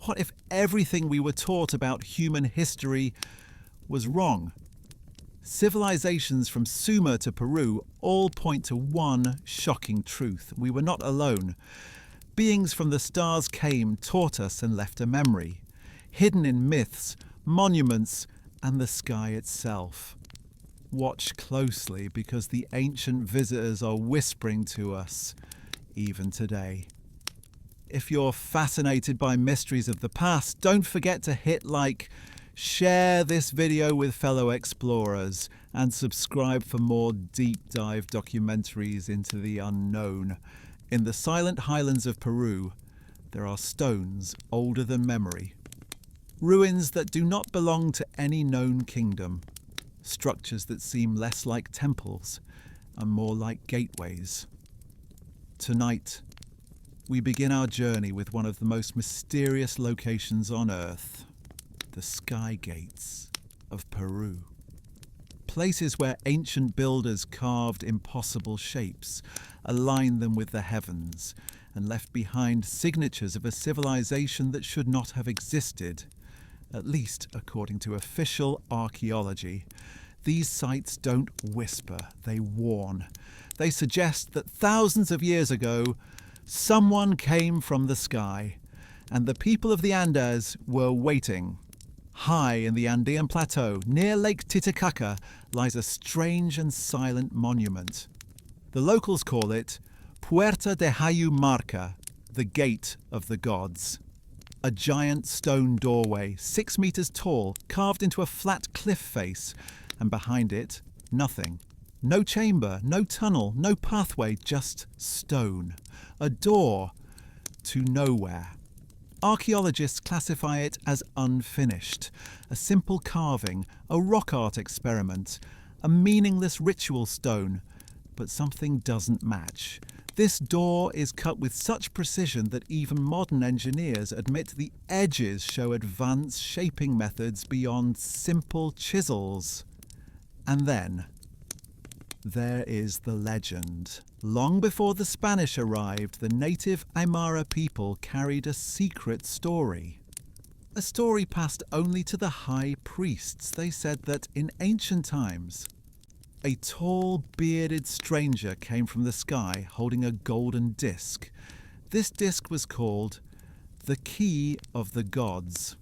What if everything we were taught about human history was wrong? Civilizations from Sumer to Peru all point to one shocking truth. We were not alone. Beings from the stars came, taught us, and left a memory, hidden in myths, monuments, and the sky itself. Watch closely, because the ancient visitors are whispering to us, even today. If you're fascinated by mysteries of the past, don't forget to hit like, share this video with fellow explorers, and subscribe for more deep dive documentaries into the unknown. In the silent highlands of Peru, there are stones older than memory. Ruins that do not belong to any known kingdom. Structures that seem less like temples and more like gateways. Tonight, we begin our journey with one of the most mysterious locations on Earth, the Sky Gates of Peru. Places where ancient builders carved impossible shapes, aligned them with the heavens, and left behind signatures of a civilization that should not have existed, at least according to official archaeology. These sites don't whisper, they warn. They suggest that thousands of years ago, someone came from the sky, and the people of the Andes were waiting. High in the Andean plateau, near Lake Titicaca, lies a strange and silent monument. The locals call it Puerta de Hayumarca, the Gate of the Gods. A giant stone doorway, 6 meters tall, carved into a flat cliff face, and behind it, nothing. No chamber, no tunnel, no pathway, just stone. A door to nowhere. Archaeologists classify it as unfinished, a simple carving, a rock art experiment, a meaningless ritual stone, but something doesn't match. This door is cut with such precision that even modern engineers admit the edges show advanced shaping methods beyond simple chisels. And then, there is the legend. Long before the Spanish arrived, the native Aymara people carried a secret story. A story passed only to the high priests. They said that in ancient times, a tall, bearded stranger came from the sky holding a golden disc. This disc was called the Key of the Gods.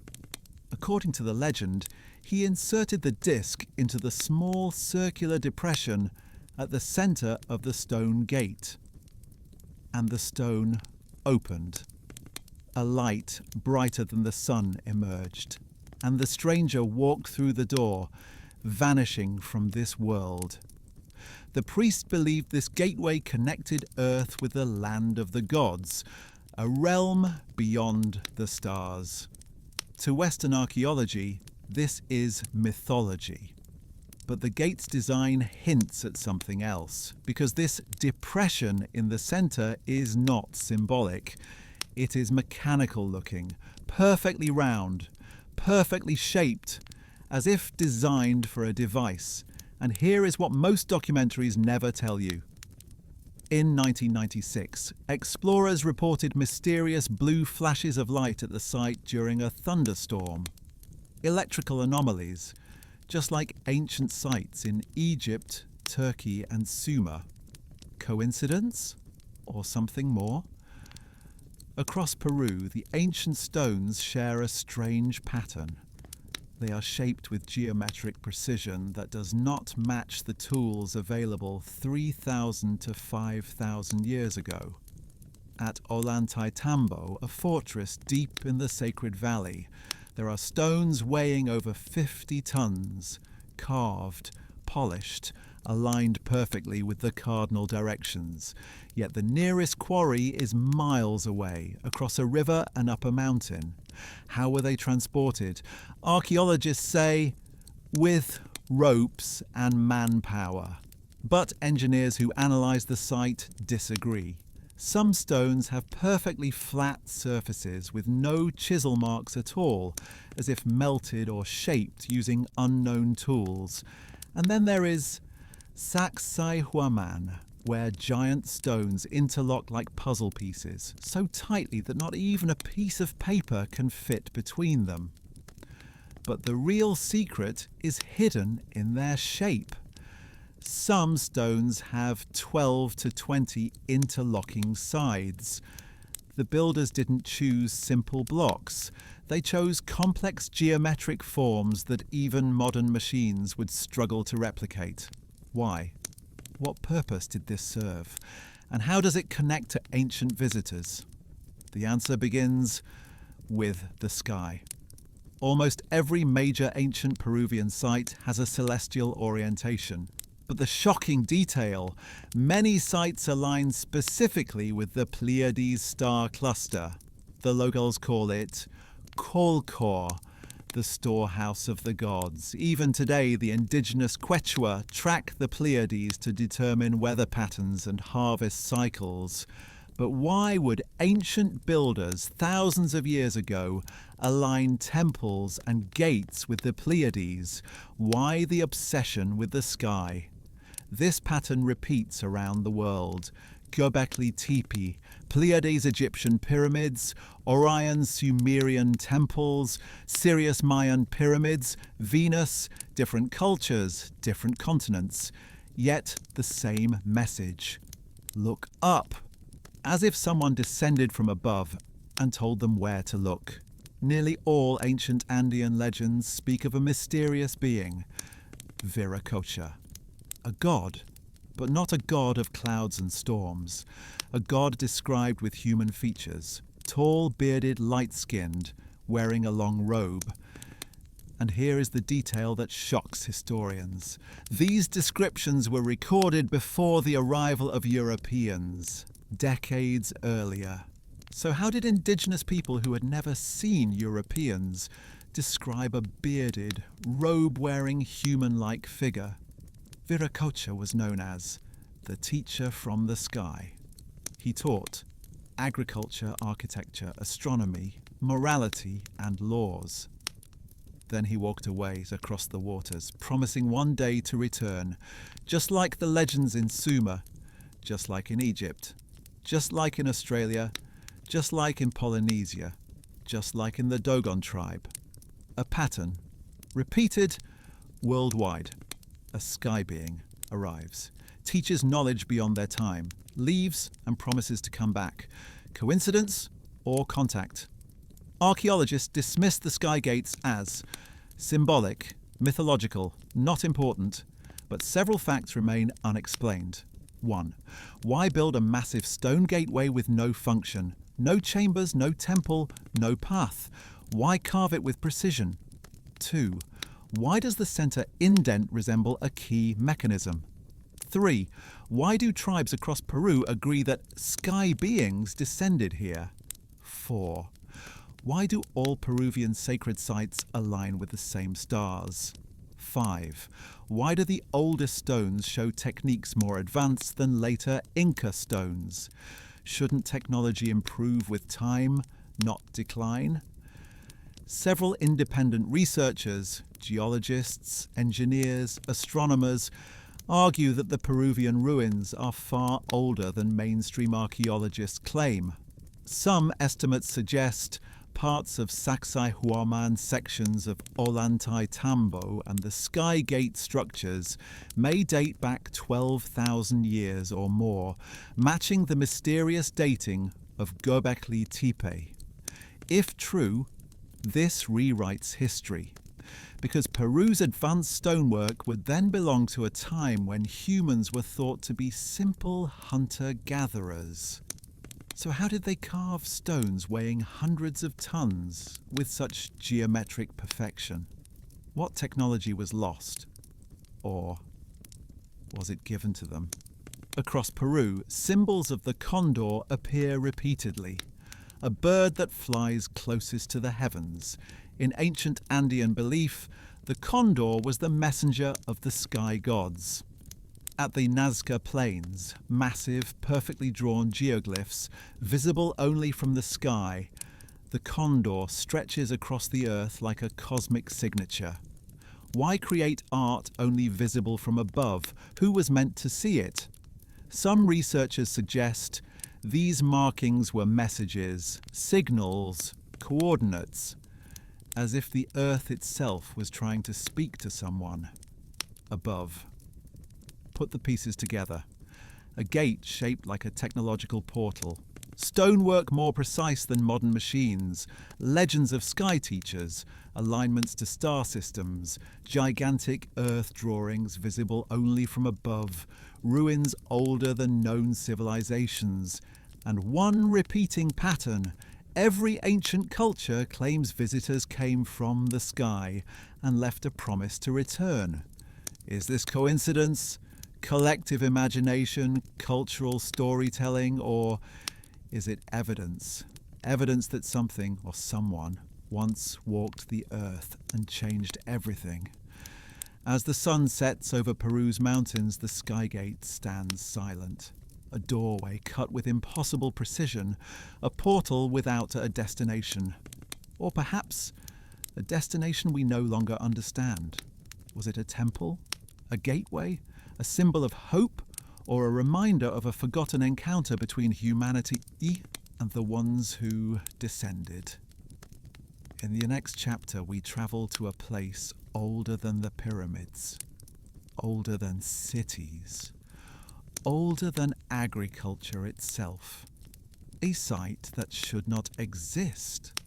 According to the legend, he inserted the disc into the small circular depression at the center of the stone gate. And the stone opened. A light brighter than the sun emerged, and the stranger walked through the door, vanishing from this world. The priest believed this gateway connected Earth with the land of the gods, a realm beyond the stars. To Western archaeology, this is mythology. But the gate's design hints at something else, because this depression in the center is not symbolic. It is mechanical looking, perfectly round, perfectly shaped, as if designed for a device. And here is what most documentaries never tell you. In 1996, explorers reported mysterious blue flashes of light at the site during a thunderstorm. Electrical anomalies, just like ancient sites in Egypt, Turkey, and Sumer. Coincidence? Or something more? Across Peru, the ancient stones share a strange pattern. They are shaped with geometric precision that does not match the tools available 3,000 to 5,000 years ago. At Ollantaytambo, a fortress deep in the Sacred Valley, there are stones weighing over 50 tons, carved, polished, aligned perfectly with the cardinal directions. Yet the nearest quarry is miles away, across a river and up a mountain. How were they transported? Archaeologists say, with ropes and manpower. But engineers who analyse the site disagree. Some stones have perfectly flat surfaces with no chisel marks at all, as if melted or shaped using unknown tools. And then there is Sacsayhuaman, where giant stones interlock like puzzle pieces, so tightly that not even a piece of paper can fit between them. But the real secret is hidden in their shape. Some stones have 12 to 20 interlocking sides. The builders didn't choose simple blocks. They chose complex geometric forms that even modern machines would struggle to replicate. Why? What purpose did this serve? And how does it connect to ancient visitors? The answer begins with the sky. Almost every major ancient Peruvian site has a celestial orientation. But the shocking detail, many sites align specifically with the Pleiades star cluster. The locals call it Kolkor, the storehouse of the gods. Even today, the indigenous Quechua track the Pleiades to determine weather patterns and harvest cycles. But why would ancient builders thousands of years ago align temples and gates with the Pleiades? Why the obsession with the sky? This pattern repeats around the world. Göbekli Tepe, Pleiades Egyptian pyramids, Orion Sumerian temples, Sirius Mayan pyramids, Venus, different cultures, different continents, yet the same message. Look up, as if someone descended from above and told them where to look. Nearly all ancient Andean legends speak of a mysterious being, Viracocha, a god, but not a god of clouds and storms, a god described with human features, tall, bearded, light-skinned, wearing a long robe. And here is the detail that shocks historians. These descriptions were recorded before the arrival of Europeans, decades earlier. So how did indigenous people who had never seen Europeans describe a bearded, robe-wearing, human-like figure? Viracocha was known as the teacher from the sky. He taught agriculture, architecture, astronomy, morality, and laws. Then he walked away across the waters, promising one day to return, just like the legends in Sumer, just like in Egypt, just like in Australia, just like in Polynesia, just like in the Dogon tribe. A pattern, repeated worldwide. A sky being arrives, teaches knowledge beyond their time, leaves and promises to come back. Coincidence or contact? Archaeologists dismiss the Sky Gates as symbolic, mythological, not important, but several facts remain unexplained. 1. Why build a massive stone gateway with no function? No chambers, no temple, no path. Why carve it with precision? 2. Why does the center indent resemble a key mechanism? 3. Why do tribes across Peru agree that sky beings descended here? 4. Why do all Peruvian sacred sites align with the same stars? 5. Why do the oldest stones show techniques more advanced than later Inca stones? Shouldn't technology improve with time, not decline? Several independent researchers, geologists, engineers, astronomers, argue that the Peruvian ruins are far older than mainstream archaeologists claim. Some estimates suggest parts of Sacsayhuaman sections of Ollantaytambo and the Sky Gate structures may date back 12,000 years or more, matching the mysterious dating of Göbekli Tepe. If true, this rewrites history, because Peru's advanced stonework would then belong to a time when humans were thought to be simple hunter-gatherers. So how did they carve stones weighing hundreds of tons with such geometric perfection? What technology was lost? Or was it given to them? Across Peru, symbols of the condor appear repeatedly, a bird that flies closest to the heavens. In ancient Andean belief, the condor was the messenger of the sky gods. At the Nazca Plains, massive, perfectly drawn geoglyphs, visible only from the sky, the condor stretches across the earth like a cosmic signature. Why create art only visible from above? Who was meant to see it? Some researchers suggest these markings were messages, signals, coordinates, as if the Earth itself was trying to speak to someone above. Put the pieces together. A gate shaped like a technological portal. Stonework more precise than modern machines. Legends of sky teachers. Alignments to star systems. Gigantic Earth drawings visible only from above. Ruins older than known civilizations. And one repeating pattern. Every ancient culture claims visitors came from the sky and left a promise to return. Is this coincidence, collective imagination, cultural storytelling, or is it evidence? Evidence that something or someone once walked the earth and changed everything. As the sun sets over Peru's mountains, the Sky Gate stands silent. A doorway cut with impossible precision, a portal without a destination. Or perhaps a destination we no longer understand. Was it a temple? A gateway? A symbol of hope? Or a reminder of a forgotten encounter between humanity and the ones who descended? In the next chapter, we travel to a place older than the pyramids, older than cities, older than agriculture itself, a site that should not exist.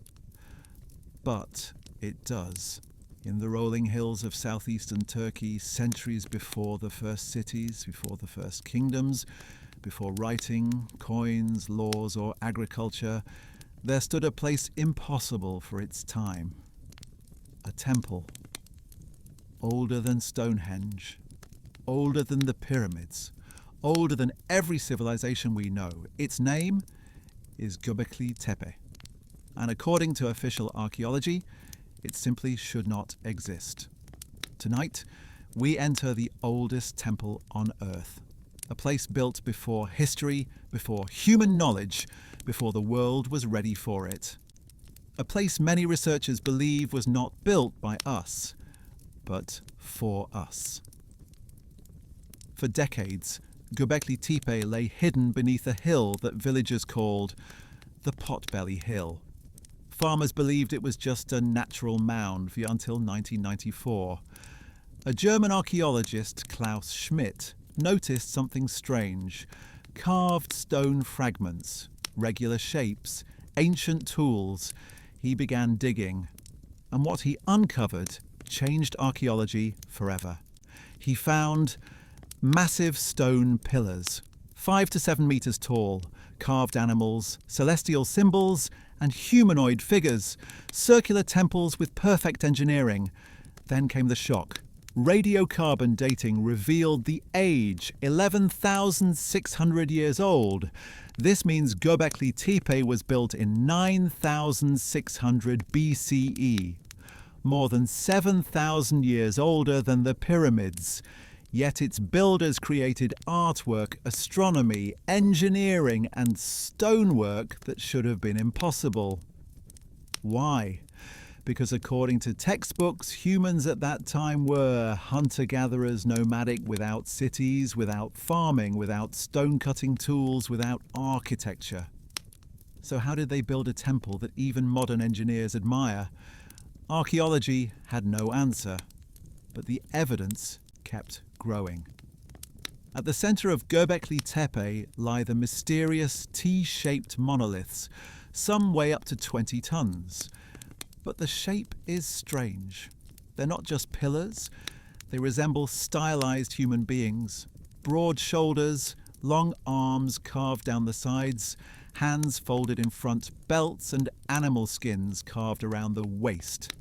But it does. In the rolling hills of southeastern Turkey, centuries before the first cities, before the first kingdoms, before writing, coins, laws, or agriculture, there stood a place impossible for its time. A temple, older than Stonehenge, older than the pyramids, older than every civilization we know. Its name is Göbekli Tepe. And according to official archaeology, it simply should not exist. Tonight, we enter the oldest temple on Earth, a place built before history, before human knowledge, before the world was ready for it. A place many researchers believe was not built by us, but for us. For decades, Göbekli Tepe lay hidden beneath a hill that villagers called the Potbelly Hill. Farmers believed it was just a natural mound until 1994. A German archaeologist, Klaus Schmidt, noticed something strange. Carved stone fragments, regular shapes, ancient tools. He began digging, and what he uncovered changed archaeology forever. He found massive stone pillars, 5 to 7 meters tall, carved animals, celestial symbols, and humanoid figures, circular temples with perfect engineering. Then came the shock. Radiocarbon dating revealed the age, 11,600 years old. This means Göbekli Tepe was built in 9,600 BCE, more than 7,000 years older than the pyramids. Yet its builders created artwork, astronomy, engineering, and stonework that should have been impossible. Why? Because according to textbooks, humans at that time were hunter-gatherers, nomadic, without cities, without farming, without stone-cutting tools, without architecture. So how did they build a temple that even modern engineers admire? Archaeology had no answer, but the evidence kept growing. At the center of Göbekli Tepe lie the mysterious T-shaped monoliths, some weigh up to 20 tons. But the shape is strange. They're not just pillars, they resemble stylized human beings. Broad shoulders, long arms carved down the sides, hands folded in front, belts and animal skins carved around the waist.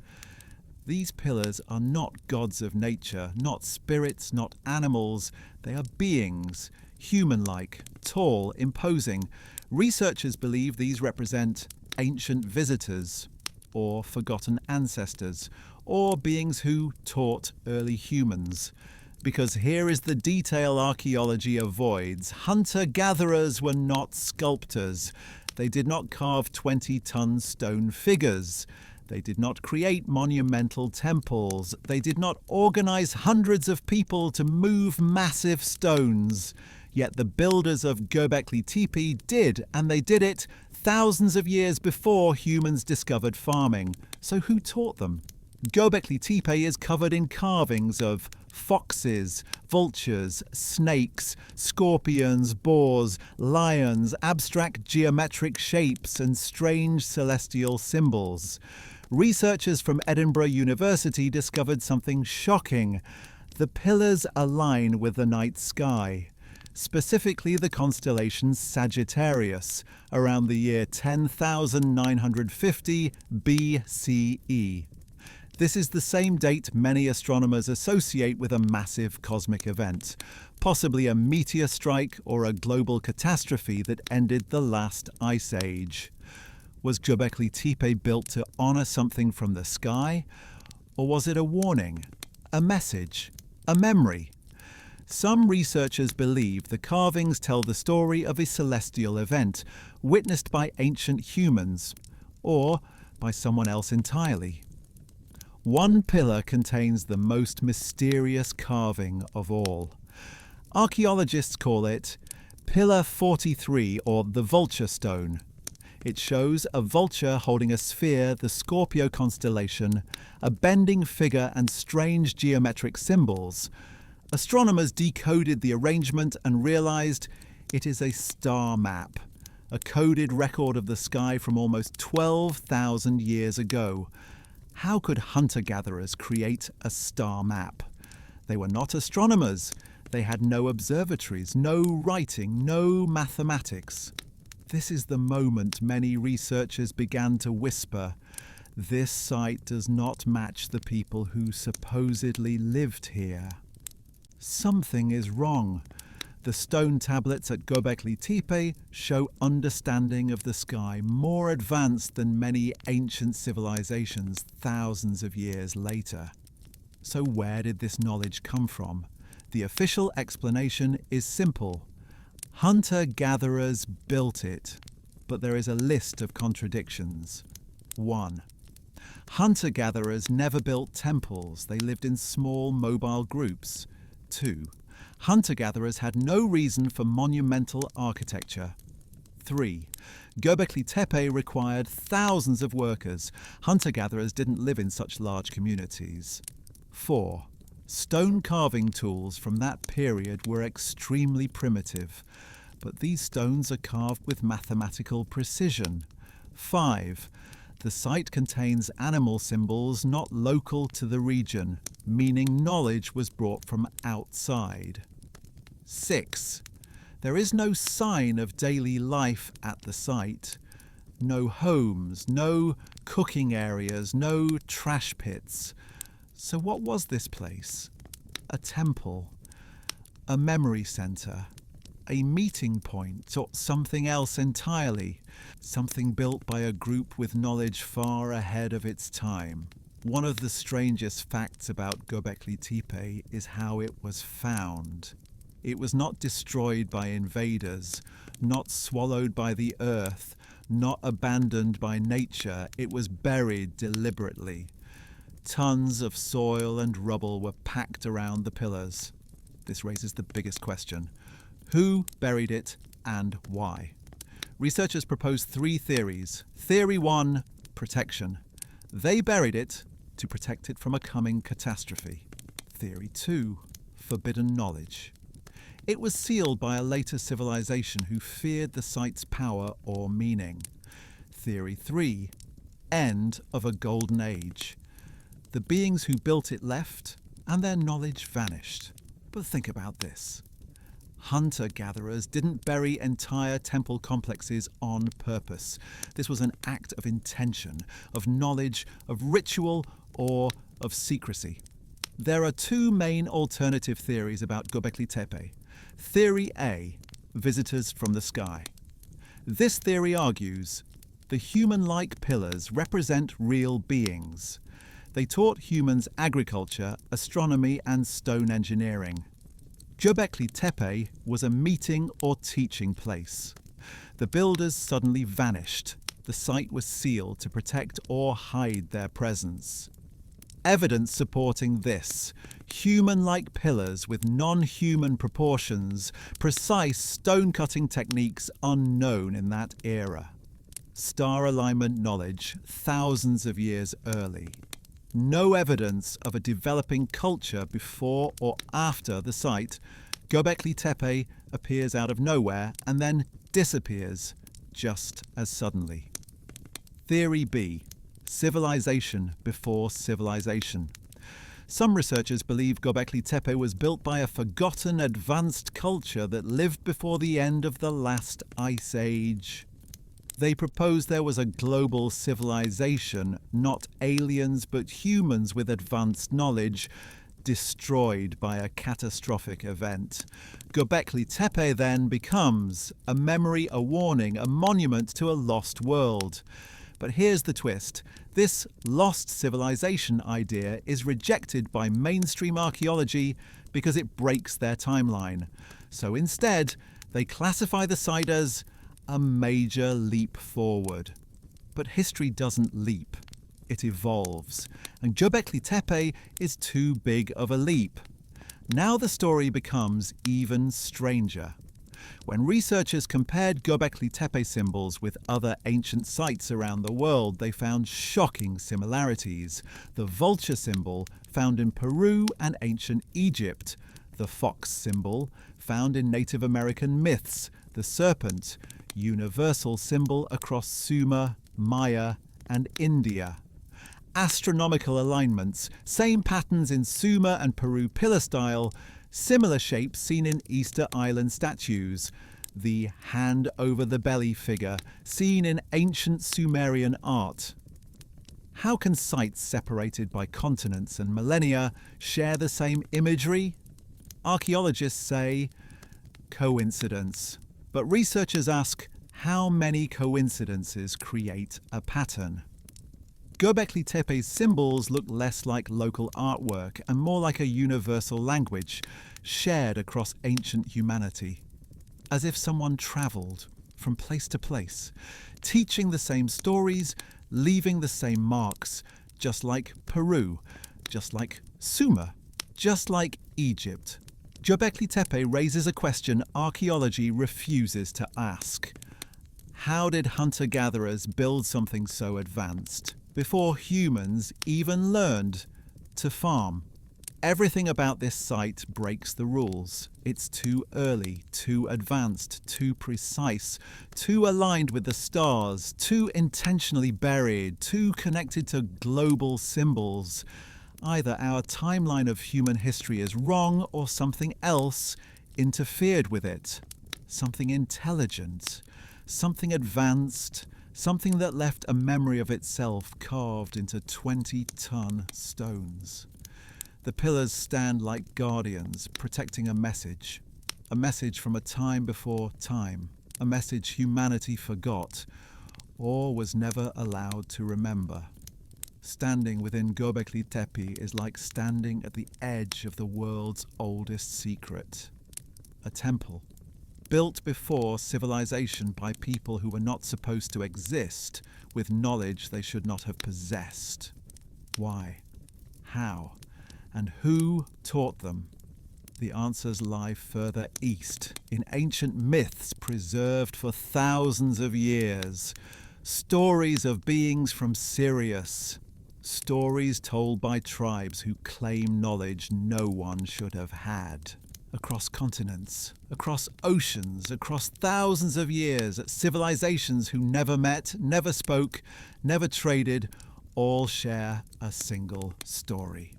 These pillars are not gods of nature, not spirits, not animals. They are beings, human-like, tall, imposing. Researchers believe these represent ancient visitors, or forgotten ancestors, or beings who taught early humans. Because here is the detail archaeology avoids. Hunter-gatherers were not sculptors. They did not carve 20-ton stone figures. They did not create monumental temples. They did not organize hundreds of people to move massive stones. Yet the builders of Göbekli Tepe did, and they did it thousands of years before humans discovered farming. So who taught them? Göbekli Tepe is covered in carvings of foxes, vultures, snakes, scorpions, boars, lions, abstract geometric shapes, and strange celestial symbols. Researchers from Edinburgh University discovered something shocking. The pillars align with the night sky, specifically the constellation Sagittarius, around the year 10,950 BCE. This is the same date many astronomers associate with a massive cosmic event, possibly a meteor strike or a global catastrophe that ended the last ice age. Was Göbekli Tepe built to honor something from the sky? Or was it a warning, a message, a memory? Some researchers believe the carvings tell the story of a celestial event witnessed by ancient humans, or by someone else entirely. One pillar contains the most mysterious carving of all. Archaeologists call it Pillar 43, or the Vulture Stone. It shows a vulture holding a sphere, the Scorpio constellation, a bending figure and strange geometric symbols. Astronomers decoded the arrangement and realized it is a star map, a coded record of the sky from almost 12,000 years ago. How could hunter-gatherers create a star map? They were not astronomers. They had no observatories, no writing, no mathematics. This is the moment many researchers began to whisper, this site does not match the people who supposedly lived here. Something is wrong. The stone tablets at Göbekli Tepe show understanding of the sky more advanced than many ancient civilizations thousands of years later. So where did this knowledge come from? The official explanation is simple. Hunter-gatherers built it, but there is a list of contradictions. 1. Hunter-gatherers never built temples. They lived in small mobile groups. 2. Hunter-gatherers had no reason for monumental architecture. 3. Göbekli Tepe required thousands of workers. Hunter-gatherers didn't live in such large communities. 4. Stone carving tools from that period were extremely primitive, but these stones are carved with mathematical precision. 5. The site contains animal symbols not local to the region, meaning knowledge was brought from outside. 6. There is no sign of daily life at the site. No homes, no cooking areas, no trash pits. So what was this place? A temple, a memory center, a meeting point, or something else entirely? Something built by a group with knowledge far ahead of its time. One of the strangest facts about Göbekli Tepe is how it was found. It was not destroyed by invaders, not swallowed by the earth, not abandoned by nature. It was buried deliberately. Tons of soil and rubble were packed around the pillars. This raises the biggest question. Who buried it and why? Researchers propose 3 theories. Theory 1, protection. They buried it to protect it from a coming catastrophe. Theory 2, forbidden knowledge. It was sealed by a later civilization who feared the site's power or meaning. Theory 3, end of a golden age. The beings who built it left, and their knowledge vanished. But think about this. Hunter-gatherers didn't bury entire temple complexes on purpose. This was an act of intention, of knowledge, of ritual, or of secrecy. There are 2 main alternative theories about Göbekli Tepe. Theory A, visitors from the sky. This theory argues the human-like pillars represent real beings. They taught humans agriculture, astronomy, and stone engineering. Göbekli Tepe was a meeting or teaching place. The builders suddenly vanished. The site was sealed to protect or hide their presence. Evidence supporting this. Human-like pillars with non-human proportions, precise stone-cutting techniques unknown in that era. Star alignment knowledge thousands of years early. No evidence of a developing culture before or after the site. Göbekli Tepe appears out of nowhere and then disappears just as suddenly. Theory B. Civilization before civilization. Some researchers believe Göbekli Tepe was built by a forgotten advanced culture that lived before the end of the last ice age. They propose there was a global civilization, not aliens but humans with advanced knowledge, destroyed by a catastrophic event. Göbekli Tepe then becomes a memory, a warning, a monument to a lost world. But here's the twist. This lost civilization idea is rejected by mainstream archaeology because it breaks their timeline. So instead, they classify the site as a major leap forward. But history doesn't leap, it evolves. And Göbekli Tepe is too big of a leap. Now the story becomes even stranger. When researchers compared Göbekli Tepe symbols with other ancient sites around the world, they found shocking similarities. The vulture symbol, found in Peru and ancient Egypt. The fox symbol, found in Native American myths. The serpent, universal symbol across Sumer, Maya, and India. Astronomical alignments, same patterns in Sumer and Peru pillar style, similar shapes seen in Easter Island statues. The hand over the belly figure, seen in ancient Sumerian art. How can sites separated by continents and millennia share the same imagery? Archaeologists say coincidence. But researchers ask, how many coincidences create a pattern? Göbekli Tepe's symbols look less like local artwork and more like a universal language, shared across ancient humanity. As if someone travelled from place to place, teaching the same stories, leaving the same marks, just like Peru, just like Sumer, just like Egypt. Göbekli Tepe raises a question archaeology refuses to ask. How did hunter-gatherers build something so advanced before humans even learned to farm? Everything about this site breaks the rules. It's too early, too advanced, too precise, too aligned with the stars, too intentionally buried, too connected to global symbols. Either our timeline of human history is wrong or something else interfered with it. Something intelligent, something advanced, something that left a memory of itself carved into 20-ton stones. The pillars stand like guardians, protecting a message from a time before time, a message humanity forgot or was never allowed to remember. Standing within Göbekli Tepe is like standing at the edge of the world's oldest secret. A temple, built before civilization by people who were not supposed to exist, with knowledge they should not have possessed. Why? How? And who taught them? The answers lie further east, in ancient myths preserved for thousands of years. Stories of beings from Sirius. Stories told by tribes who claim knowledge no one should have had. Across continents, across oceans, across thousands of years, civilizations who never met, never spoke, never traded, all share a single story.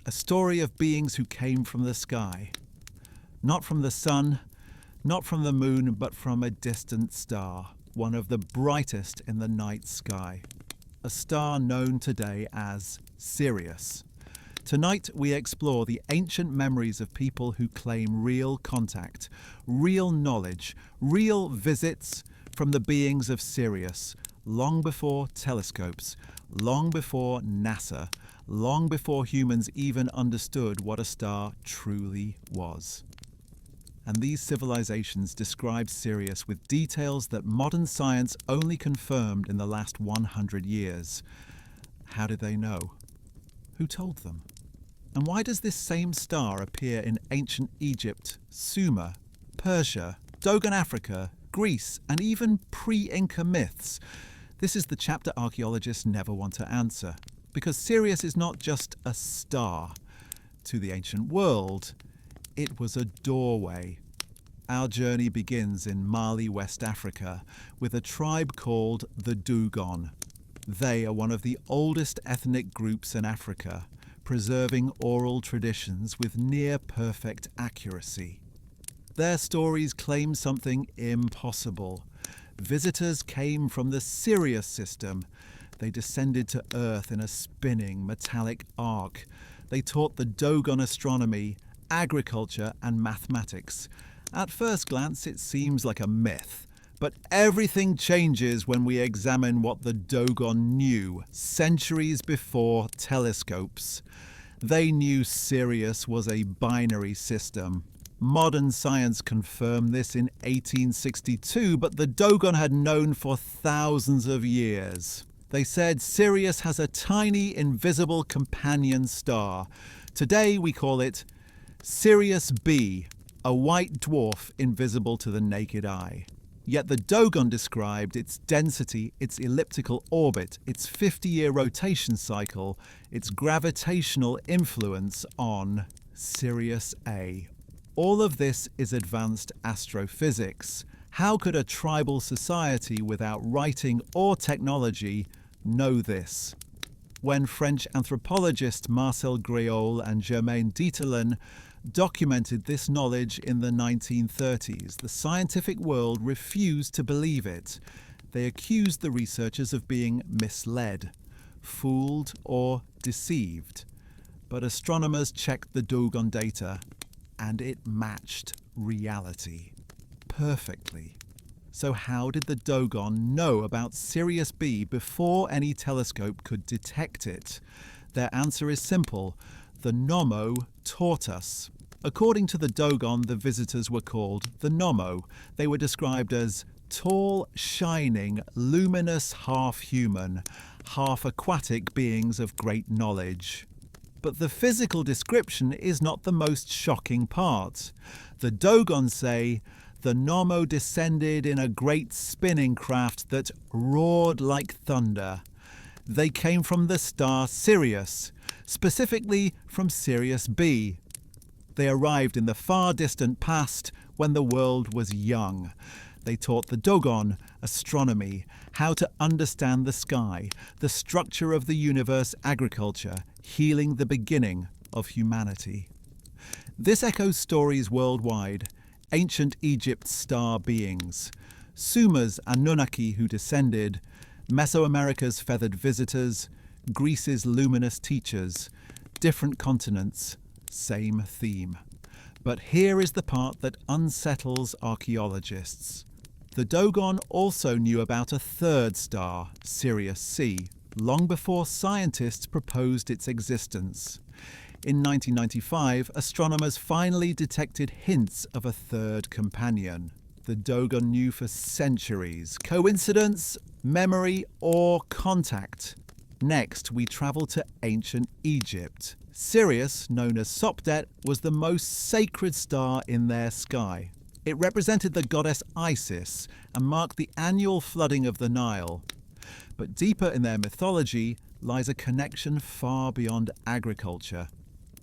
A story of beings who came from the sky. Not from the sun, not from the moon, but from a distant star, one of the brightest in the night sky. A star known today as Sirius. Tonight we explore the ancient memories of people who claim real contact, real knowledge, real visits from the beings of Sirius, long before telescopes, long before NASA, long before humans even understood what a star truly was. And these civilizations describe Sirius with details that modern science only confirmed in the last 100 years. How did they know? Who told them? And why does this same star appear in ancient Egypt, Sumer, Persia, Dogon Africa, Greece, and even pre-Inca myths? This is the chapter archaeologists never want to answer, because Sirius is not just a star. To the ancient world, it was a doorway. Our journey begins in Mali, West Africa, with a tribe called the Dogon. They are one of the oldest ethnic groups in Africa, preserving oral traditions with near-perfect accuracy. Their stories claim something impossible. Visitors came from the Sirius system. They descended to Earth in a spinning metallic arc. They taught the Dogon astronomy, agriculture, and mathematics. At first glance, it seems like a myth. But everything changes when we examine what the Dogon knew centuries before telescopes. They knew Sirius was a binary system. Modern science confirmed this in 1862, but the Dogon had known for thousands of years. They said Sirius has a tiny, invisible companion star. Today we call it Sirius B, a white dwarf invisible to the naked eye. Yet the Dogon described its density, its elliptical orbit, its 50-year rotation cycle, its gravitational influence on Sirius A. All of this is advanced astrophysics. How could a tribal society without writing or technology know this? When French anthropologists Marcel Gréault and Germaine Dieterlen documented this knowledge in the 1930s, the scientific world refused to believe it. They accused the researchers of being misled, fooled, or deceived. But astronomers checked the Dogon data, and it matched reality perfectly. So how did the Dogon know about Sirius B before any telescope could detect it? Their answer is simple. The Nommo taught us. According to the Dogon, the visitors were called the Nommo. They were described as tall, shining, luminous, half-human, half-aquatic beings of great knowledge. But the physical description is not the most shocking part. The Dogon say, the Nommo descended in a great spinning craft that roared like thunder. They came from the star Sirius, specifically from Sirius B. They arrived in the far distant past when the world was young. They taught the Dogon astronomy, how to understand the sky, the structure of the universe, agriculture, healing the beginning of humanity. This echoes stories worldwide. Ancient Egypt's star beings, Sumer's Anunnaki who descended, Mesoamerica's feathered visitors, Greece's luminous teachers, different continents, same theme. But here is the part that unsettles archaeologists. The Dogon also knew about a third star, Sirius C, long before scientists proposed its existence. In 1995, astronomers finally detected hints of a third companion. The Dogon knew for centuries. Coincidence, memory, or contact? Next, we travel to ancient Egypt. Sirius, known as Sopdet, was the most sacred star in their sky. It represented the goddess Isis and marked the annual flooding of the Nile. But deeper in their mythology lies a connection far beyond agriculture.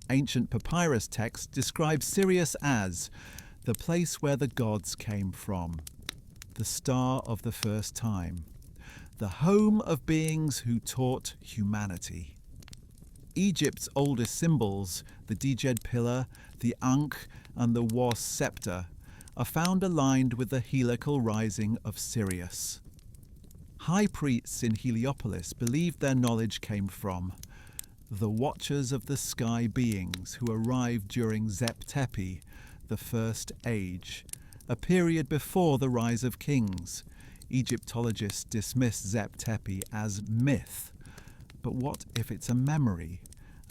Ancient papyrus texts describe Sirius as the place where the gods came from, the star of the first time, the home of beings who taught humanity. Egypt's oldest symbols, the Djed pillar, the Ankh, and the Was scepter, are found aligned with the heliacal rising of Sirius. High priests in Heliopolis believed their knowledge came from the Watchers of the Sky beings who arrived during Zep Tepi, the First Age, a period before the rise of kings. Egyptologists dismiss Zep Tepi as myth. But what if it's a memory?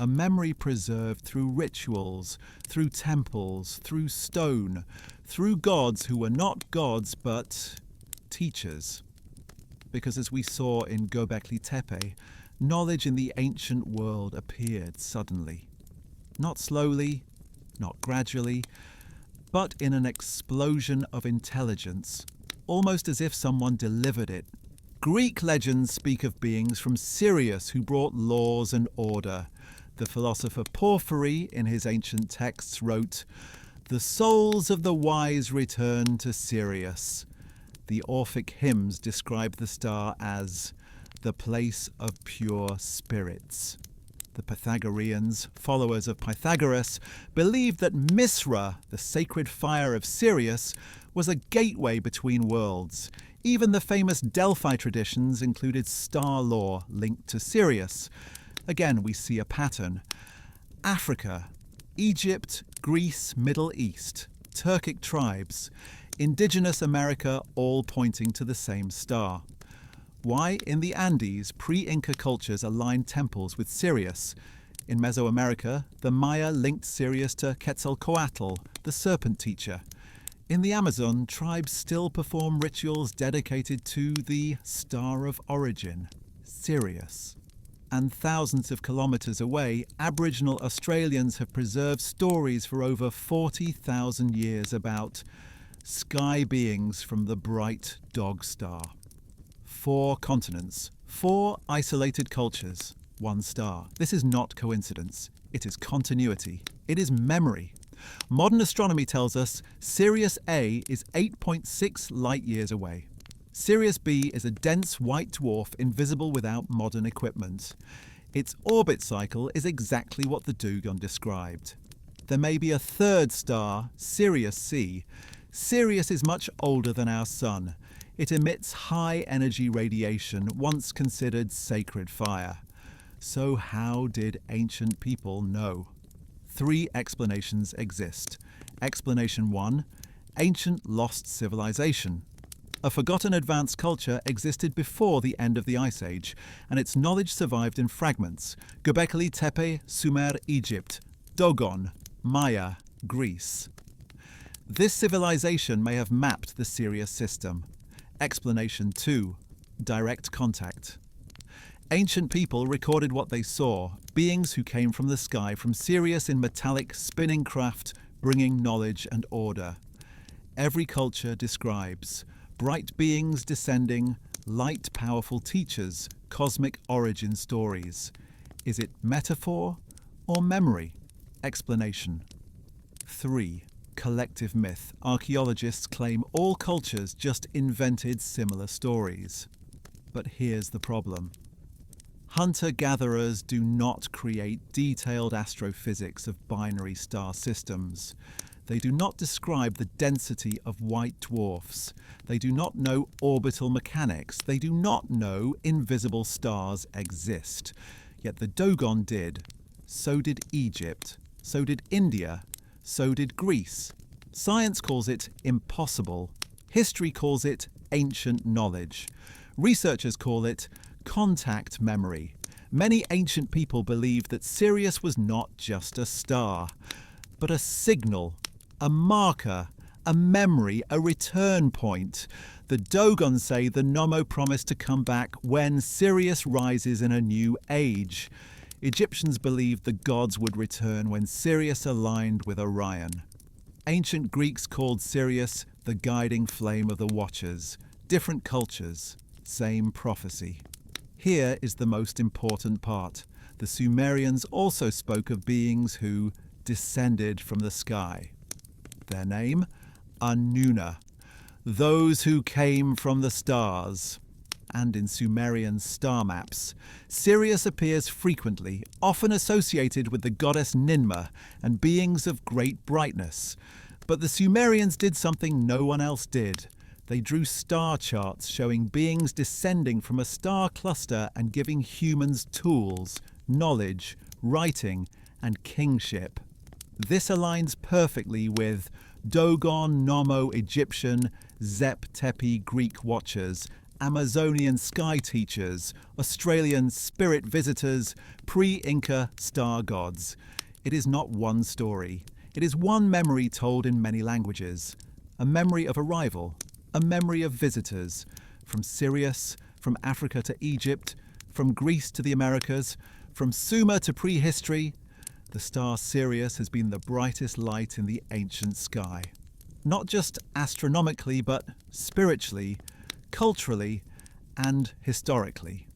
A memory preserved through rituals, through temples, through stone, through gods who were not gods but teachers. Because as we saw in Göbekli Tepe, knowledge in the ancient world appeared suddenly. Not slowly, not gradually, but in an explosion of intelligence, almost as if someone delivered it. Greek legends speak of beings from Sirius who brought laws and order. The philosopher Porphyry, in his ancient texts, wrote, "The souls of the wise return to Sirius." The Orphic hymns describe the star as the place of pure spirits. The Pythagoreans, followers of Pythagoras, believed that Misra, the sacred fire of Sirius, was a gateway between worlds. Even the famous Delphi traditions included star lore linked to Sirius. Again, we see a pattern. Africa, Egypt, Greece, Middle East, Turkic tribes, indigenous America, all pointing to the same star. Why, in the Andes, pre-Inca cultures aligned temples with Sirius. In Mesoamerica, the Maya linked Sirius to Quetzalcoatl, the serpent teacher. In the Amazon, tribes still perform rituals dedicated to the star of origin, Sirius. And thousands of kilometres away, Aboriginal Australians have preserved stories for over 40,000 years about sky beings from the bright dog star. 4 continents, 4 isolated cultures, 1 star. This is not coincidence. It is continuity. It is memory. Modern astronomy tells us Sirius A is 8.6 light-years away. Sirius B is a dense white dwarf invisible without modern equipment. Its orbit cycle is exactly what the Dugon described. There may be a 3rd star, Sirius C. Sirius is much older than our Sun. It emits high-energy radiation, once considered sacred fire. So how did ancient people know? 3 explanations exist. Explanation 1, ancient lost civilization. A forgotten advanced culture existed before the end of the Ice Age, and its knowledge survived in fragments. Göbekli Tepe, Sumer, Egypt. Dogon, Maya, Greece. This civilization may have mapped the Sirius system. Explanation 2, direct contact. Ancient people recorded what they saw, beings who came from the sky from Sirius in metallic spinning craft, bringing knowledge and order. Every culture describes bright beings descending, light powerful teachers, cosmic origin stories. Is it metaphor or memory? Explanation 3. Collective myth. Archaeologists claim all cultures just invented similar stories. But here's the problem. Hunter-gatherers do not create detailed astrophysics of binary star systems. They do not describe the density of white dwarfs. They do not know orbital mechanics. They do not know invisible stars exist. Yet the Dogon did. So did Egypt. So did India. So did Greece. Science calls it impossible. History calls it ancient knowledge. Researchers call it contact memory. Many ancient people believed that Sirius was not just a star, but a signal, a marker, a memory, a return point. The Dogon say the Nommo promised to come back when Sirius rises in a new age. Egyptians believed the gods would return when Sirius aligned with Orion. Ancient Greeks called Sirius the guiding flame of the Watchers. Different cultures, same prophecy. Here is the most important part. The Sumerians also spoke of beings who descended from the sky. Their name? Anunna, those who came from the stars. And in Sumerian star maps, Sirius appears frequently, often associated with the goddess Ninmah and beings of great brightness. But the Sumerians did something no one else did. They drew star charts showing beings descending from a star cluster and giving humans tools, knowledge, writing, and kingship. This aligns perfectly with Dogon Nommo Egyptian, Zep Tepi Greek watchers, Amazonian sky teachers, Australian spirit visitors, pre-Inca star gods. It is not one story. It is one memory told in many languages. A memory of arrival, a memory of visitors, from Sirius, from Africa to Egypt, From Greece to the Americas, from Sumer to prehistory, the star Sirius has been the brightest light in the ancient sky. Not just astronomically, but spiritually, culturally, and historically.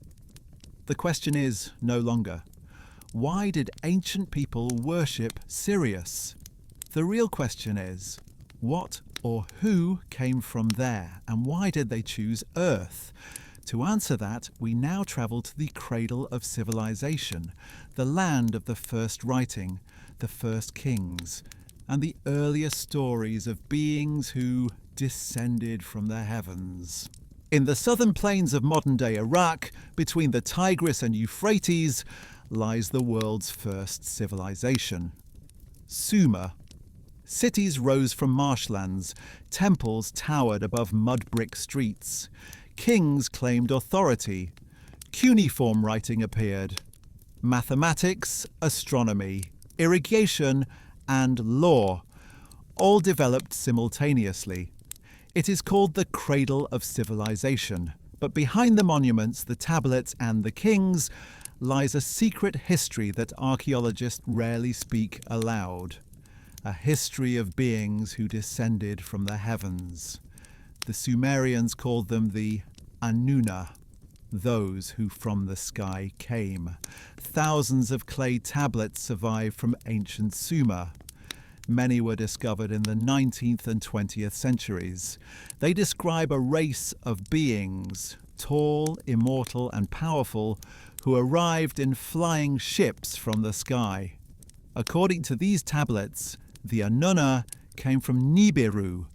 The question is no longer, why did ancient people worship Sirius? The real question is, what or who came from there, and why did they choose Earth? To answer that, we now travel to the cradle of civilization, the land of the first writing, the first kings, and the earliest stories of beings who descended from the heavens. In the southern plains of modern-day Iraq, between the Tigris and Euphrates, lies the world's first civilization. Sumer. Cities rose from marshlands, temples towered above mud-brick streets. Kings claimed authority. Cuneiform writing appeared. Mathematics, astronomy, irrigation, and law all developed simultaneously. It is called the cradle of civilization, but behind the monuments, the tablets, and the kings lies a secret history that archaeologists rarely speak aloud. A history of beings who descended from the heavens. The Sumerians called them the Anunnaki, those who from the sky came. Thousands of clay tablets survive from ancient Sumer. Many were discovered in the 19th and 20th centuries. They describe a race of beings, tall, immortal, and powerful, who arrived in flying ships from the sky. According to these tablets, the Anunnaki came from Nibiru,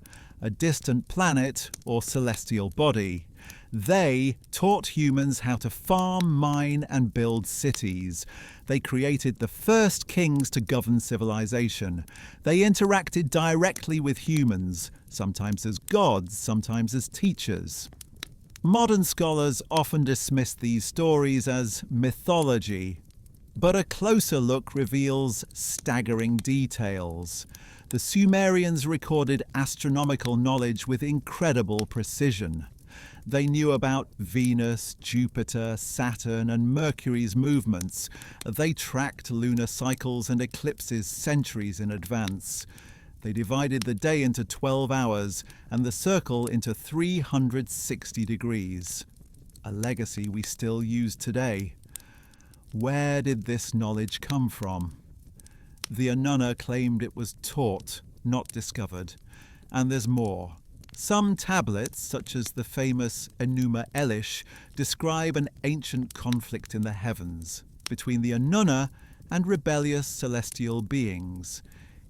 a distant planet or celestial body. They taught humans how to farm, mine, and build cities. They created the first kings to govern civilization. They interacted directly with humans, sometimes as gods, sometimes as teachers. Modern scholars often dismiss these stories as mythology, but a closer look reveals staggering details. The Sumerians recorded astronomical knowledge with incredible precision. They knew about Venus, Jupiter, Saturn, and Mercury's movements. They tracked lunar cycles and eclipses centuries in advance. They divided the day into 12 hours and the circle into 360 degrees. A legacy we still use today. Where did this knowledge come from? The Anunnaki claimed it was taught, not discovered. And there's more. Some tablets, such as the famous Enuma Elish, describe an ancient conflict in the heavens between the Anunnaki and rebellious celestial beings,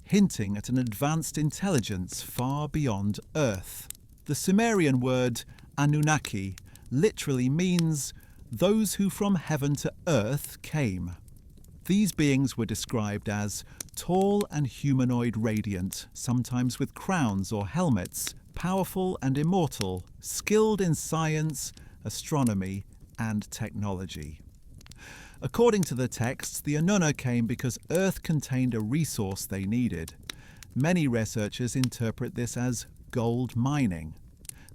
hinting at an advanced intelligence far beyond Earth. The Sumerian word Anunnaki literally means those who from heaven to earth came. These beings were described as tall and humanoid radiant, sometimes with crowns or helmets, powerful and immortal, skilled in science, astronomy, and technology. According to the texts, the Anunnaki came because Earth contained a resource they needed. Many researchers interpret this as gold mining.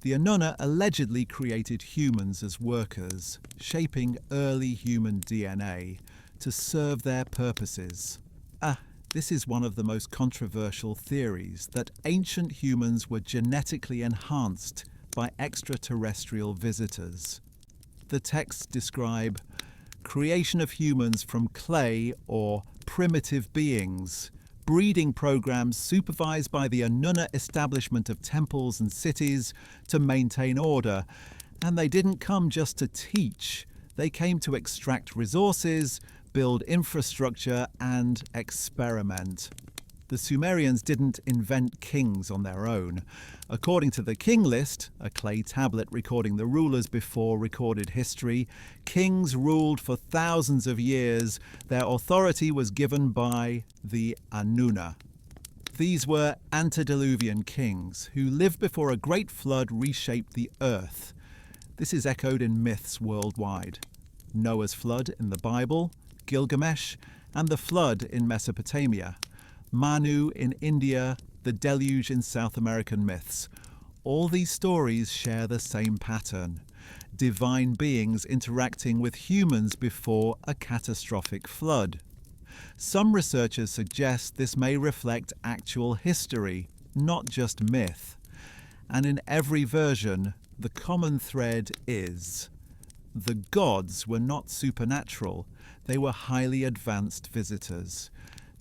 The Anunnaki allegedly created humans as workers, shaping early human DNA to serve their purposes. This is one of the most controversial theories, that ancient humans were genetically enhanced by extraterrestrial visitors. The texts describe creation of humans from clay or primitive beings, breeding programs supervised by the Anunnaki establishment of temples and cities to maintain order. And they didn't come just to teach, they came to extract resources, build infrastructure, and experiment. The Sumerians didn't invent kings on their own. According to the king list, a clay tablet recording the rulers before recorded history, kings ruled for thousands of years. Their authority was given by the Anunnaki. These were antediluvian kings who lived before a great flood reshaped the earth. This is echoed in myths worldwide. Noah's flood in the Bible, Gilgamesh, and the flood in Mesopotamia. Manu in India, the deluge in South American myths. All these stories share the same pattern. divine beings interacting with humans before a catastrophic flood. Some researchers suggest this may reflect actual history, not just myth. And in every version, the common thread is: the gods were not supernatural, they were highly advanced visitors.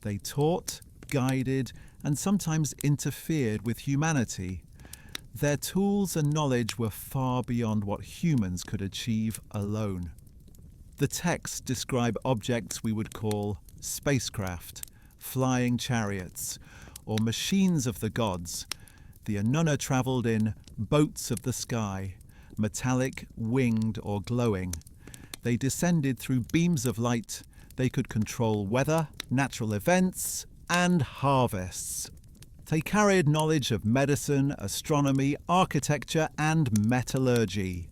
They taught, guided, and sometimes interfered with humanity. Their tools and knowledge were far beyond what humans could achieve alone. The texts describe objects we would call spacecraft, flying chariots, or machines of the gods. The Anunnaki travelled in boats of the sky, metallic, winged, or glowing. They descended through beams of light. They could control weather, natural events, and harvests. They carried knowledge of medicine, astronomy, architecture, and metallurgy.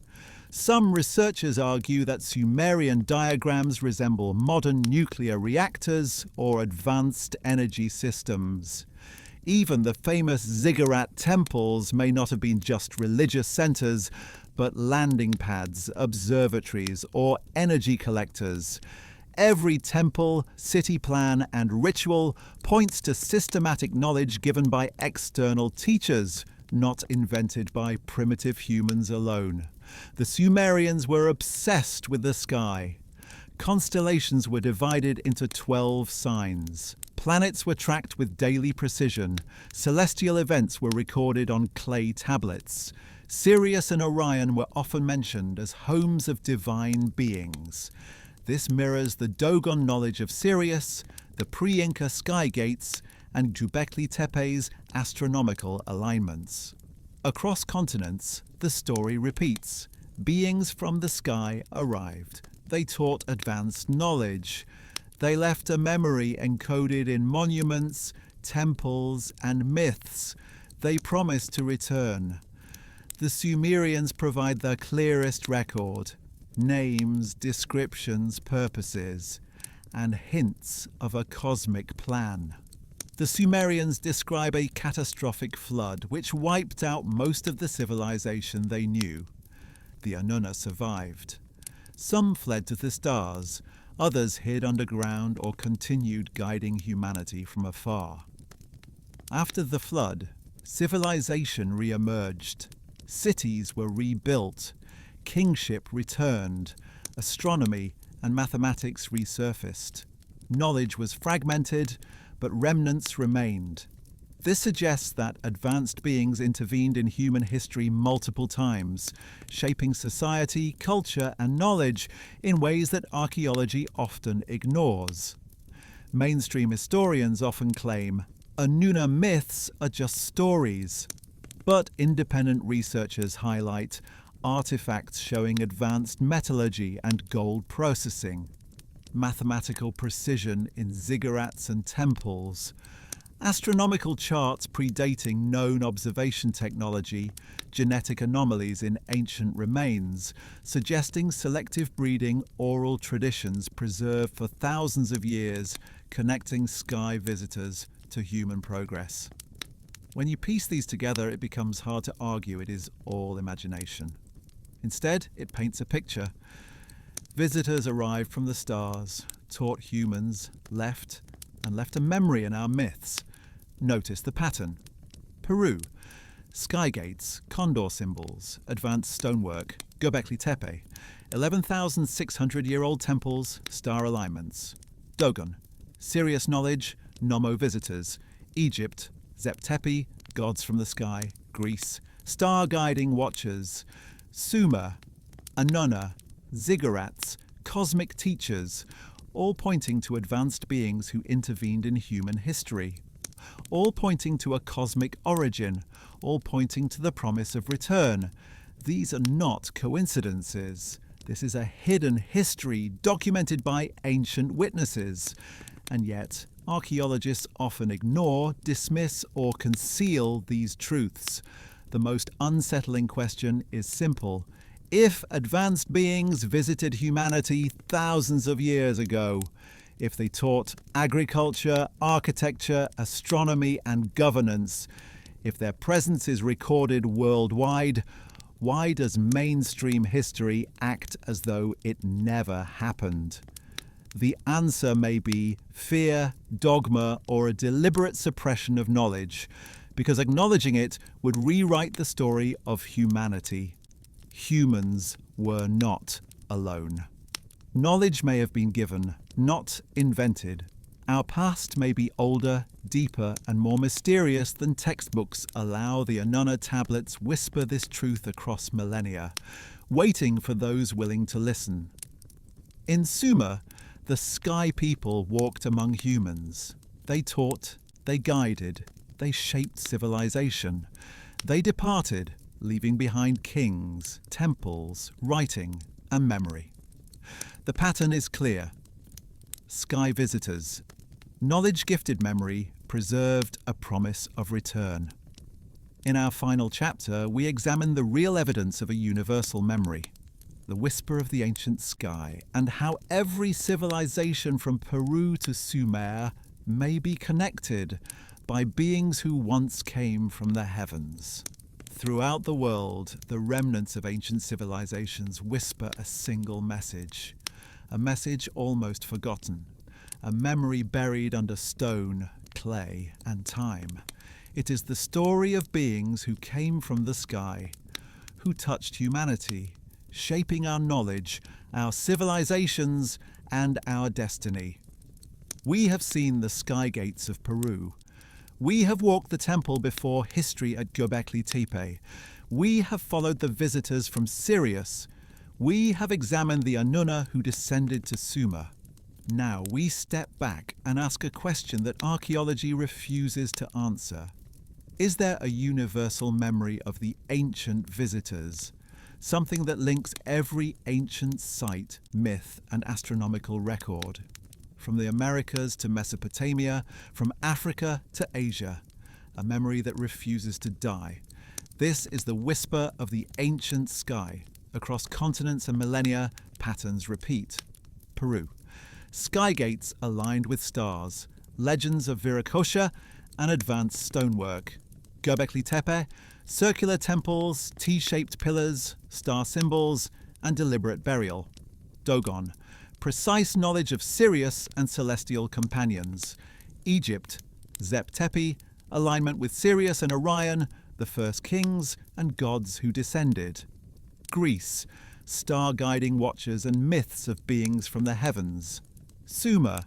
Some researchers argue that Sumerian diagrams resemble modern nuclear reactors or advanced energy systems. Even the famous ziggurat temples may not have been just religious centers, but landing pads, observatories, or energy collectors. Every temple, city plan, and ritual points to systematic knowledge given by external teachers, not invented by primitive humans alone. The Sumerians were obsessed with the sky. Constellations were divided into 12 signs. Planets were tracked with daily precision. Celestial events were recorded on clay tablets. Sirius and Orion were often mentioned as homes of divine beings. This mirrors the Dogon knowledge of Sirius, the pre-Inca Sky Gates, and Göbekli Tepe's astronomical alignments. Across continents, the story repeats. Beings from the sky arrived. They taught advanced knowledge. They left a memory encoded in monuments, temples, and myths. They promised to return. The Sumerians provide the clearest record: names, descriptions, purposes, and hints of a cosmic plan. The Sumerians describe a catastrophic flood which wiped out most of the civilization they knew. The Anunnaki survived. Some fled to the stars, others hid underground or continued guiding humanity from afar. After the flood, civilization re-emerged. Cities were rebuilt. Kingship returned. Astronomy and mathematics resurfaced. Knowledge was fragmented, but remnants remained. This suggests that advanced beings intervened in human history multiple times, shaping society, culture, and knowledge in ways that archaeology often ignores. Mainstream historians often claim Anunnaki myths are just stories, but independent researchers highlight artifacts showing advanced metallurgy and gold processing, mathematical precision in ziggurats and temples, astronomical charts predating known observation technology, genetic anomalies in ancient remains, suggesting selective breeding oral traditions preserved for thousands of years, connecting sky visitors to human progress. When you piece these together, it becomes hard to argue it is all imagination. Instead, it paints a picture. Visitors arrived from the stars, taught humans, left a memory in our myths. Notice the pattern. Peru, Sky Gates, condor symbols, advanced stonework, Göbekli Tepe, 11,600-year-old temples, star alignments. Dogon, Sirius knowledge, Nommo visitors. Egypt, Zep Tepi, gods from the sky. Greece, star guiding watchers. Sumer, Anunnaki, ziggurats, cosmic teachers, all pointing to advanced beings who intervened in human history. All pointing to a cosmic origin, all pointing to the promise of return. These are not coincidences. This is a hidden history documented by ancient witnesses. And yet, archaeologists often ignore, dismiss, or conceal these truths. The most unsettling question is simple. If advanced beings visited humanity thousands of years ago, if they taught agriculture, architecture, astronomy, and governance, if their presence is recorded worldwide, Why does mainstream history act as though it never happened? The answer may be fear, dogma, or a deliberate suppression of knowledge, because acknowledging it would rewrite the story of humanity. Humans were not alone. Knowledge may have been given, not invented. Our past may be older, deeper, and more mysterious than textbooks allow. The Anunnaki tablets whisper this truth across millennia, waiting for those willing to listen. In Sumer, the sky people walked among humans. They taught, they guided, they shaped civilization. They departed, leaving behind kings, temples, writing, and memory. The pattern is clear. Sky visitors. Knowledge-gifted memory preserved a promise of return. In our final chapter, we examine the real evidence of a universal memory, the whisper of the ancient sky, and how every civilization from Peru to Sumer may be connected by beings who once came from the heavens. Throughout the world, the remnants of ancient civilizations whisper a single message, a message almost forgotten, a memory buried under stone, clay, and time. It is the story of beings who came from the sky, who touched humanity, shaping our knowledge, our civilizations, and our destiny. We have seen the Sky Gates of Peru. We have walked the temple before history at Göbekli Tepe. We have followed the visitors from Sirius. We have examined the Anunnaki who descended to Sumer. Now we step back and ask a question that archaeology refuses to answer. Is there a universal memory of the ancient visitors? Something that links every ancient site, myth, and astronomical record. From the Americas to Mesopotamia, from Africa to Asia. A memory that refuses to die. This is the whisper of the ancient sky. Across continents and millennia, patterns repeat. Peru. Sky gates aligned with stars. Legends of Viracocha and advanced stonework. Göbekli Tepe. Circular temples, T-shaped pillars, star symbols, and deliberate burial. Dogon. Precise knowledge of Sirius and celestial companions. Egypt. Zep Tepi. Alignment with Sirius and Orion, the first kings and gods who descended. Greece. Star-guiding watchers and myths of beings from the heavens. Sumer.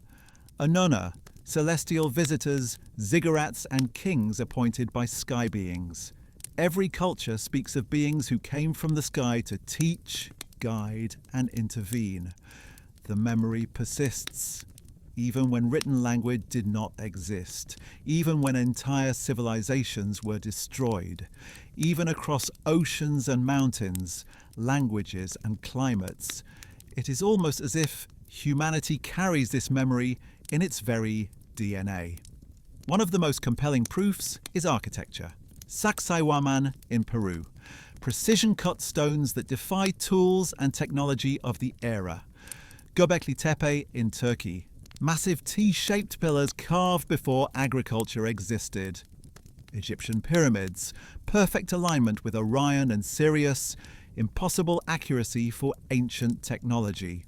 Anunnaki. Celestial visitors, ziggurats, and kings appointed by sky beings. Every culture speaks of beings who came from the sky to teach, guide, and intervene. The memory persists, even when written language did not exist, even when entire civilizations were destroyed, even across oceans and mountains, languages and climates. It is almost as if humanity carries this memory in its very DNA. One of the most compelling proofs is architecture. Sacsayhuaman in Peru. Precision-cut stones that defy tools and technology of the era. Göbekli Tepe in Turkey. Massive T-shaped pillars carved before agriculture existed. Egyptian pyramids. Perfect alignment with Orion and Sirius. Impossible accuracy for ancient technology.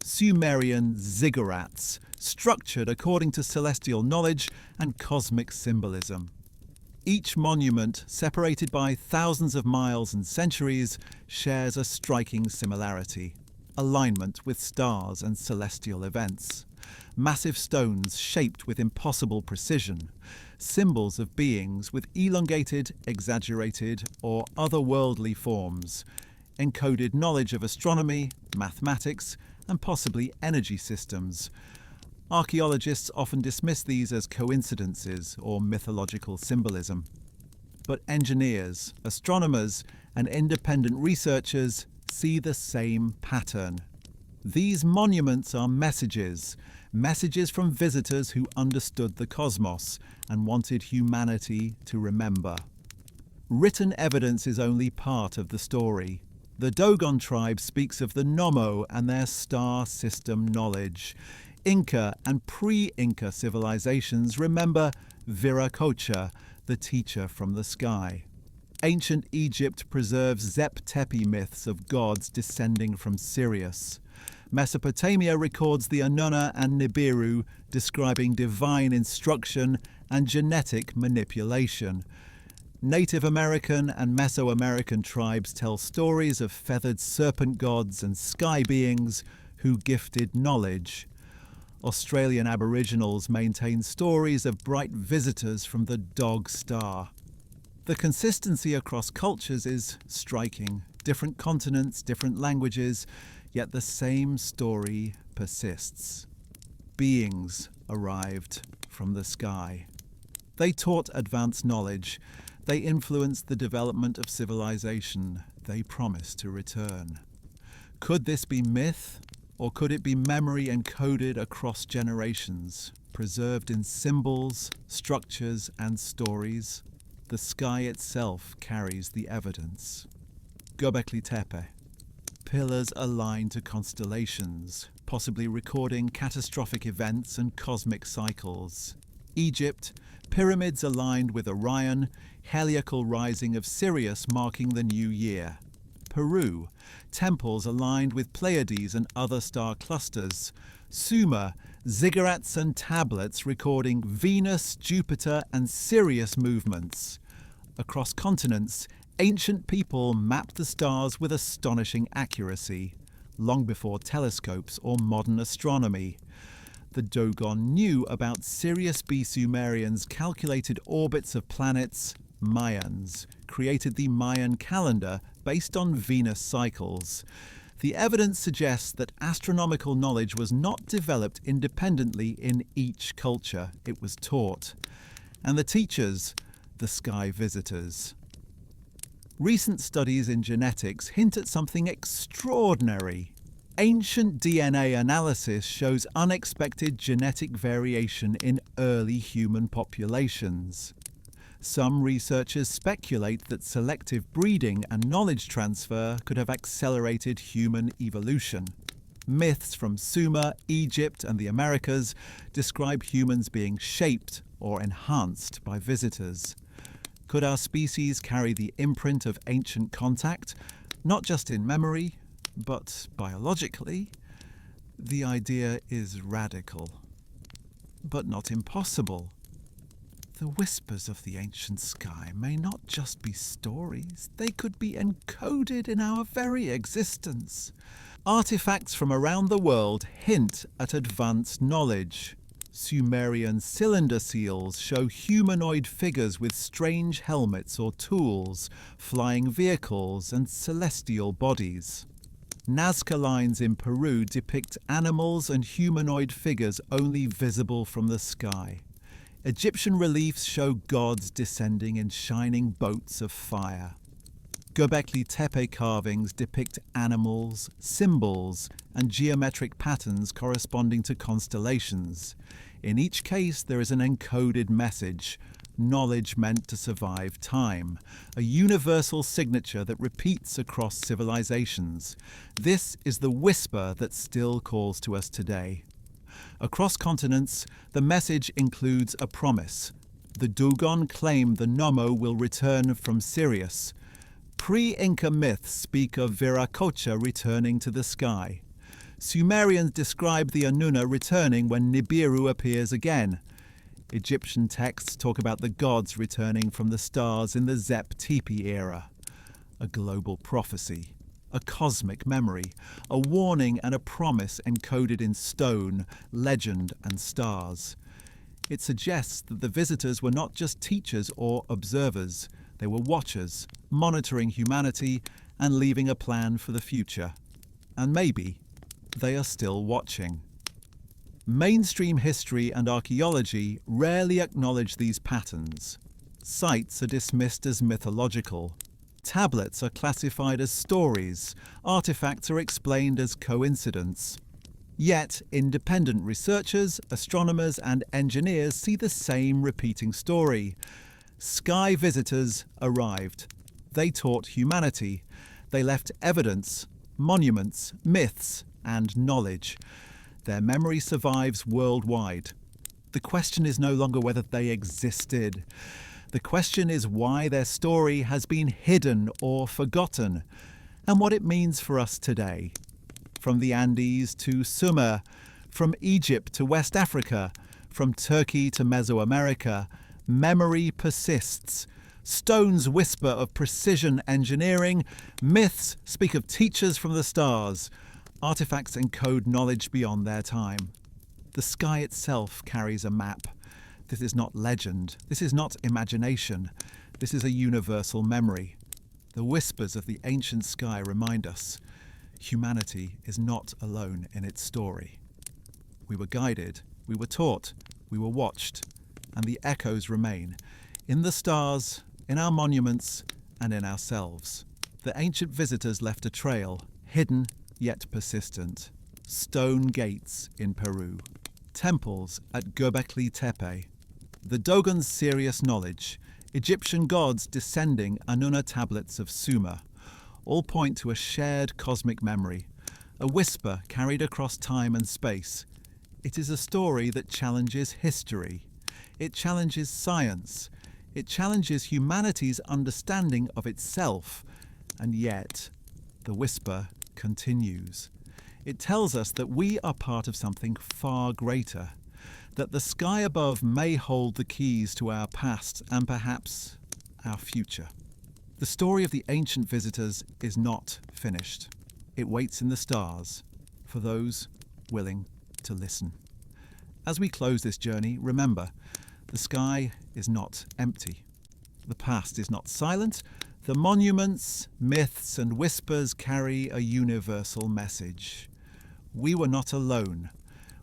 Sumerian ziggurats. Structured according to celestial knowledge and cosmic symbolism. Each monument, separated by thousands of miles and centuries, shares a striking similarity. Alignment with stars and celestial events. Massive stones shaped with impossible precision. Symbols of beings with elongated, exaggerated, or otherworldly forms. Encoded knowledge of astronomy, mathematics, and possibly energy systems. Archaeologists often dismiss these as coincidences or mythological symbolism. But engineers, astronomers, and independent researchers see the same pattern. These monuments are messages from visitors who understood the cosmos and wanted humanity to remember. Written evidence is only part of the story. The Dogon tribe speaks of the Nomo and their star system knowledge. Inca and pre-Inca civilizations remember Viracocha, the teacher from the sky. Ancient Egypt preserves Zep Tepe myths of gods descending from Sirius. Mesopotamia records the Anunnaki and Nibiru, describing divine instruction and genetic manipulation. Native American and Mesoamerican tribes tell stories of feathered serpent gods and sky beings who gifted knowledge. Australian Aboriginals maintain stories of bright visitors from the Dog Star. The consistency across cultures is striking. Different continents, different languages, yet the same story persists. Beings arrived from the sky. They taught advanced knowledge. They influenced the development of civilization. They promised to return. Could this be myth, or could it be memory encoded across generations, preserved in symbols, structures, and stories? The sky itself carries the evidence. Göbekli Tepe. Pillars aligned to constellations, possibly recording catastrophic events and cosmic cycles. Egypt. Pyramids aligned with Orion, heliacal rising of Sirius marking the new year. Peru. Temples aligned with Pleiades and other star clusters. Sumer. Ziggurats and tablets recording Venus, Jupiter, and Sirius movements. Across continents, ancient people mapped the stars with astonishing accuracy, long before telescopes or modern astronomy. The Dogon knew about Sirius B. Sumerians' calculated orbits of planets. Mayans created the Mayan calendar based on Venus cycles. The evidence suggests that astronomical knowledge was not developed independently in each culture. It was taught. And the teachers, the sky visitors. Recent studies in genetics hint at something extraordinary. Ancient DNA analysis shows unexpected genetic variation in early human populations. Some researchers speculate that selective breeding and knowledge transfer could have accelerated human evolution. Myths from Sumer, Egypt, and the Americas describe humans being shaped or enhanced by visitors. Could our species carry the imprint of ancient contact, not just in memory, but biologically? The idea is radical, but not impossible. The whispers of the ancient sky may not just be stories, they could be encoded in our very existence. Artifacts from around the world hint at advanced knowledge. Sumerian cylinder seals show humanoid figures with strange helmets or tools, flying vehicles, and celestial bodies. Nazca lines in Peru depict animals and humanoid figures only visible from the sky. Egyptian reliefs show gods descending in shining boats of fire. Göbekli Tepe carvings depict animals, symbols, and geometric patterns corresponding to constellations. In each case, there is an encoded message, knowledge meant to survive time, a universal signature that repeats across civilizations. This is the whisper that still calls to us today. Across continents, the message includes a promise. The Dogon claim the Nommo will return from Sirius. Pre-Inca myths speak of Viracocha returning to the sky. Sumerians describe the Anunnaki returning when Nibiru appears again. Egyptian texts talk about the gods returning from the stars in the Zep Tepe era. A global prophecy, a cosmic memory, a warning and a promise encoded in stone, legend, and stars. It suggests that the visitors were not just teachers or observers. They were watchers, monitoring humanity and leaving a plan for the future. And maybe they are still watching. Mainstream history and archaeology rarely acknowledge these patterns. Sites are dismissed as mythological. Tablets are classified as stories. Artifacts are explained as coincidence. Yet, independent researchers, astronomers, and engineers see the same repeating story. Sky visitors arrived. They taught humanity. They left evidence, monuments, myths, and knowledge. Their memory survives worldwide. The question is no longer whether they existed. The question is why their story has been hidden or forgotten, and what it means for us today. From the Andes to Sumer, from Egypt to West Africa, from Turkey to Mesoamerica, memory persists. Stones whisper of precision engineering, myths speak of teachers from the stars, artifacts encode knowledge beyond their time. The sky itself carries a map. This is not legend, this is not imagination, this is a universal memory. The whispers of the ancient sky remind us humanity is not alone in its story. We were guided, we were taught, we were watched, and the echoes remain in the stars, in our monuments, and in ourselves. The ancient visitors left a trail, hidden yet persistent. Stone gates in Peru, temples at Göbekli Tepe, the Dogon's Sirius knowledge, Egyptian gods descending Anunnaki tablets of Sumer, all point to a shared cosmic memory, a whisper carried across time and space. It is a story that challenges history. It challenges science. It challenges humanity's understanding of itself. And yet, the whisper continues. It tells us that we are part of something far greater, that the sky above may hold the keys to our past and perhaps our future. The story of the ancient visitors is not finished. It waits in the stars for those willing to listen. As we close this journey, remember, the sky is not empty. The past is not silent. The monuments, myths, and whispers carry a universal message. We were not alone.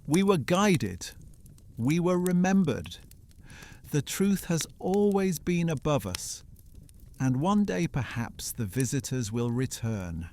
We were guided. We were remembered. The truth has always been above us, and one day perhaps the visitors will return.